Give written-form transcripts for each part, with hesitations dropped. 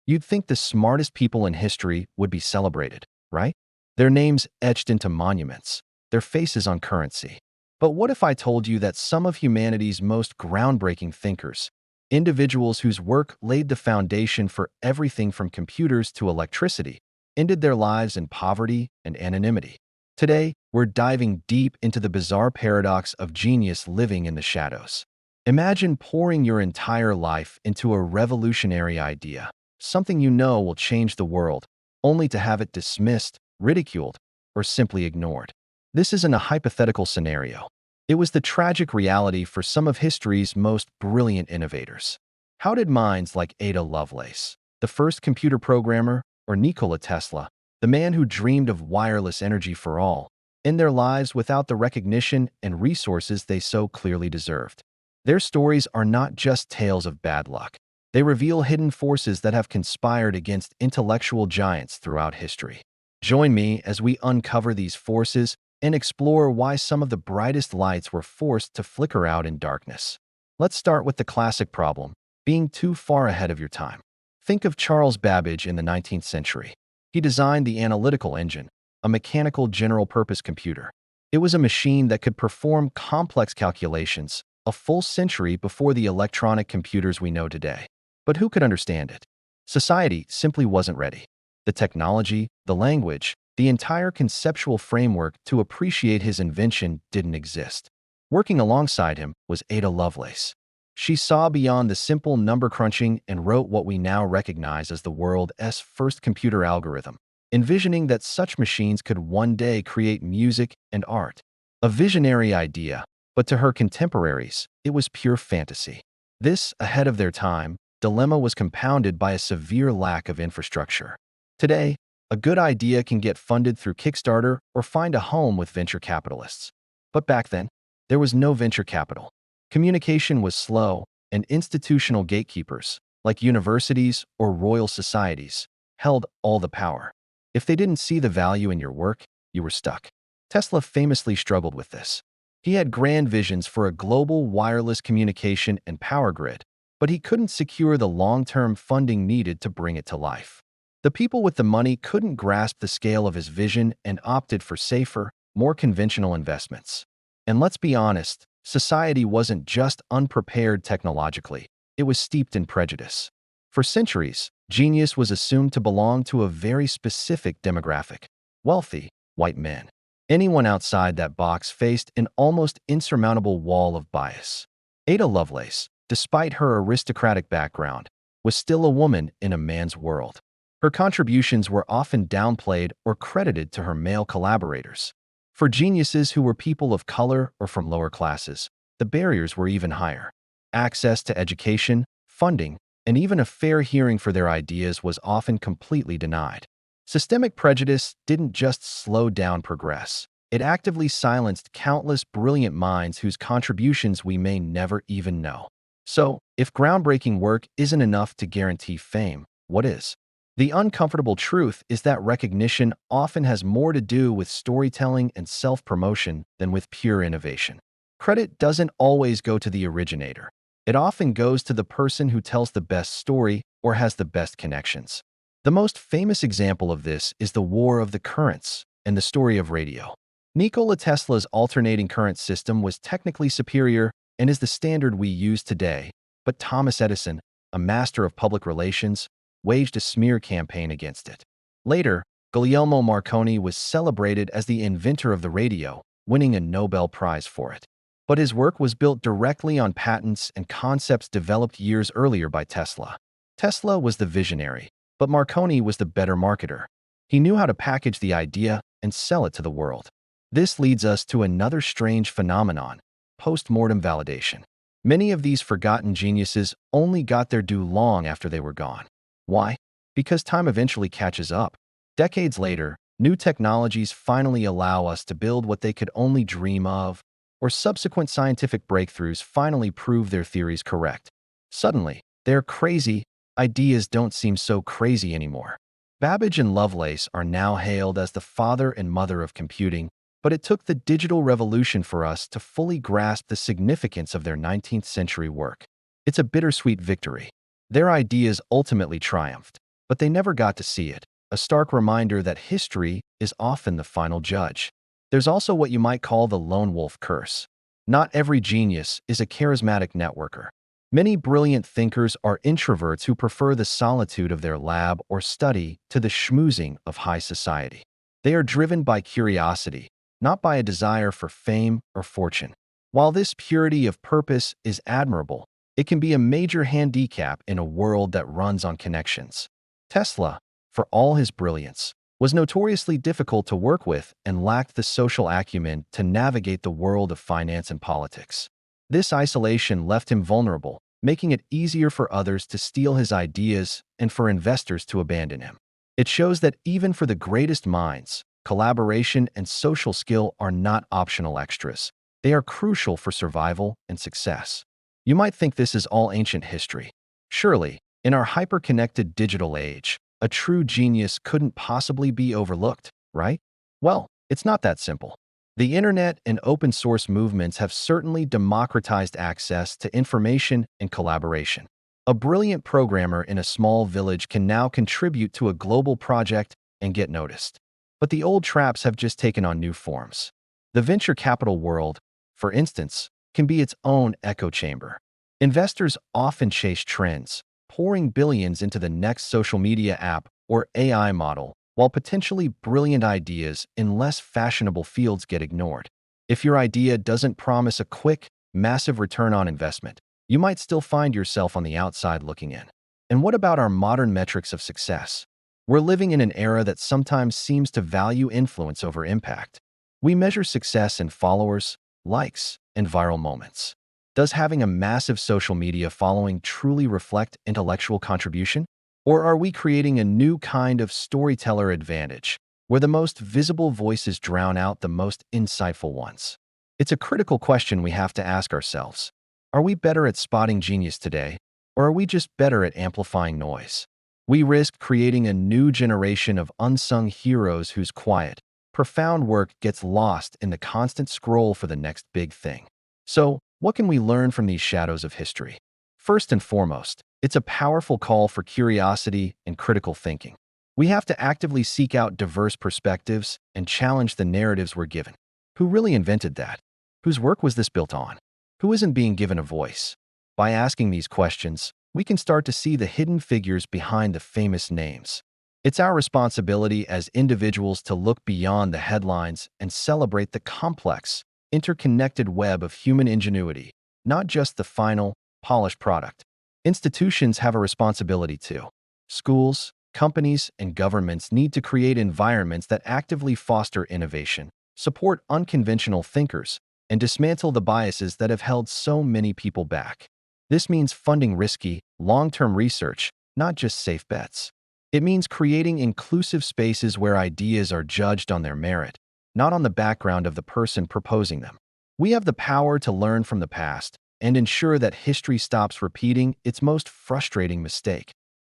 You'd think the smartest people in history would be celebrated, right? Their names etched into monuments, their faces on currency. But what if I told you that some of humanity's most groundbreaking thinkers, individuals whose work laid the foundation for everything from computers to electricity, ended their lives in poverty and anonymity? Today, we're diving deep into the bizarre paradox of genius living in the shadows. Imagine pouring your entire life into a revolutionary idea, something you know will change the world, only to have it dismissed, ridiculed, or simply ignored. This isn't a hypothetical scenario. It was the tragic reality for some of history's most brilliant innovators. How did minds like Ada Lovelace, the first computer programmer, or Nikola Tesla, the man who dreamed of wireless energy for all, end their lives without the recognition and resources they so clearly deserved? Their stories are not just tales of bad luck. They reveal hidden forces that have conspired against intellectual giants throughout history. Join me as we uncover these forces and explore why some of the brightest lights were forced to flicker out in darkness. Let's start with the classic problem, being too far ahead of your time. Think of Charles Babbage in the 19th century. He designed the analytical engine, a mechanical general-purpose computer. It was a machine that could perform complex calculations a full century before the electronic computers we know today. But who could understand it? Society simply wasn't ready. The technology, the language, the entire conceptual framework to appreciate his invention didn't exist. Working alongside him was Ada Lovelace. She saw beyond the simple number crunching and wrote what we now recognize as the world's first computer algorithm, envisioning that such machines could one day create music and art. A visionary idea, but to her contemporaries, it was pure fantasy. This, ahead of their time, dilemma was compounded by a severe lack of infrastructure. Today, a good idea can get funded through Kickstarter or find a home with venture capitalists. But back then, there was no venture capital. Communication was slow, and institutional gatekeepers, like universities or royal societies, held all the power. If they didn't see the value in your work, you were stuck. Tesla famously struggled with this. He had grand visions for a global wireless communication and power grid, but he couldn't secure the long-term funding needed to bring it to life. The people with the money couldn't grasp the scale of his vision and opted for safer, more conventional investments. And let's be honest, society wasn't just unprepared technologically, it was steeped in prejudice. For centuries, genius was assumed to belong to a very specific demographic: wealthy, white men. Anyone outside that box faced an almost insurmountable wall of bias. Ada Lovelace, despite her aristocratic background, was still a woman in a man's world. Her contributions were often downplayed or credited to her male collaborators. For geniuses who were people of color or from lower classes, the barriers were even higher. Access to education, funding, and even a fair hearing for their ideas was often completely denied. Systemic prejudice didn't just slow down progress. It actively silenced countless brilliant minds whose contributions we may never even know. So, if groundbreaking work isn't enough to guarantee fame, what is? The uncomfortable truth is that recognition often has more to do with storytelling and self-promotion than with pure innovation. Credit doesn't always go to the originator. It often goes to the person who tells the best story or has the best connections. The most famous example of this is the War of the Currents and the story of radio. Nikola Tesla's alternating current system was technically superior and is the standard we use today, but Thomas Edison, a master of public relations, waged a smear campaign against it. Later, Guglielmo Marconi was celebrated as the inventor of the radio, winning a Nobel Prize for it. But his work was built directly on patents and concepts developed years earlier by Tesla. Tesla was the visionary, but Marconi was the better marketer. He knew how to package the idea and sell it to the world. This leads us to another strange phenomenon: post-mortem validation. Many of these forgotten geniuses only got their due long after they were gone. Why? Because time eventually catches up. Decades later, new technologies finally allow us to build what they could only dream of, or subsequent scientific breakthroughs finally prove their theories correct. Suddenly, their crazy ideas don't seem so crazy anymore. Babbage and Lovelace are now hailed as the father and mother of computing, but it took the digital revolution for us to fully grasp the significance of their 19th century work. It's a bittersweet victory. Their ideas ultimately triumphed, but they never got to see it, a stark reminder that history is often the final judge. There's also what you might call the lone wolf curse. Not every genius is a charismatic networker. Many brilliant thinkers are introverts who prefer the solitude of their lab or study to the schmoozing of high society. They are driven by curiosity, not by a desire for fame or fortune. While this purity of purpose is admirable, it can be a major handicap in a world that runs on connections. Tesla, for all his brilliance, was notoriously difficult to work with and lacked the social acumen to navigate the world of finance and politics. This isolation left him vulnerable, making it easier for others to steal his ideas and for investors to abandon him. It shows that even for the greatest minds, collaboration and social skill are not optional extras. They are crucial for survival and success. You might think this is all ancient history. Surely, in our hyper-connected digital age, a true genius couldn't possibly be overlooked, right? Well, it's not that simple. The internet and open source movements have certainly democratized access to information and collaboration. A brilliant programmer in a small village can now contribute to a global project and get noticed. But the old traps have just taken on new forms. The venture capital world, for instance, can be its own echo chamber. Investors often chase trends, pouring billions into the next social media app or AI model, while potentially brilliant ideas in less fashionable fields get ignored. If your idea doesn't promise a quick, massive return on investment, you might still find yourself on the outside looking in. And what about our modern metrics of success? We're living in an era that sometimes seems to value influence over impact. We measure success in followers, likes, and viral moments. Does having a massive social media following truly reflect intellectual contribution? Or are we creating a new kind of storyteller advantage, where the most visible voices drown out the most insightful ones? It's a critical question we have to ask ourselves. Are we better at spotting genius today, or are we just better at amplifying noise? We risk creating a new generation of unsung heroes whose quiet, profound work gets lost in the constant scroll for the next big thing. So, what can we learn from these shadows of history? First and foremost, it's a powerful call for curiosity and critical thinking. We have to actively seek out diverse perspectives and challenge the narratives we're given. Who really invented that? Whose work was this built on? Who isn't being given a voice? By asking these questions, we can start to see the hidden figures behind the famous names. It's our responsibility as individuals to look beyond the headlines and celebrate the complex, interconnected web of human ingenuity, not just the final, polished product. Institutions have a responsibility too. Schools, companies, and governments need to create environments that actively foster innovation, support unconventional thinkers, and dismantle the biases that have held so many people back. This means funding risky, long-term research, not just safe bets. It means creating inclusive spaces where ideas are judged on their merit, not on the background of the person proposing them. We have the power to learn from the past and ensure that history stops repeating its most frustrating mistake,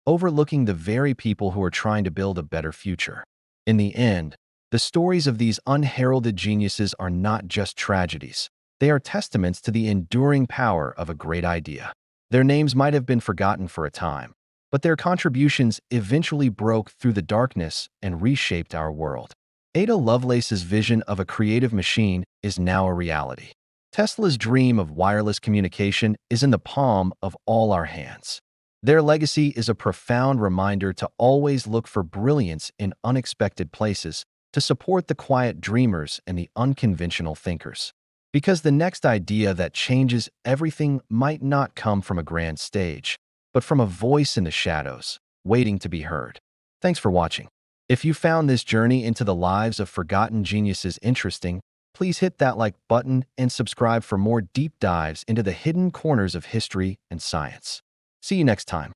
overlooking the very people who are trying to build a better future. In the end, the stories of these unheralded geniuses are not just tragedies. They are testaments to the enduring power of a great idea. Their names might have been forgotten for a time, but their contributions eventually broke through the darkness and reshaped our world. Ada Lovelace's vision of a creative machine is now a reality. Tesla's dream of wireless communication is in the palm of all our hands. Their legacy is a profound reminder to always look for brilliance in unexpected places, to support the quiet dreamers and the unconventional thinkers. Because the next idea that changes everything might not come from a grand stage, but from a voice in the shadows, waiting to be heard. Thanks for watching. If you found this journey into the lives of forgotten geniuses interesting, please hit that like button and subscribe for more deep dives into the hidden corners of history and science. See you next time.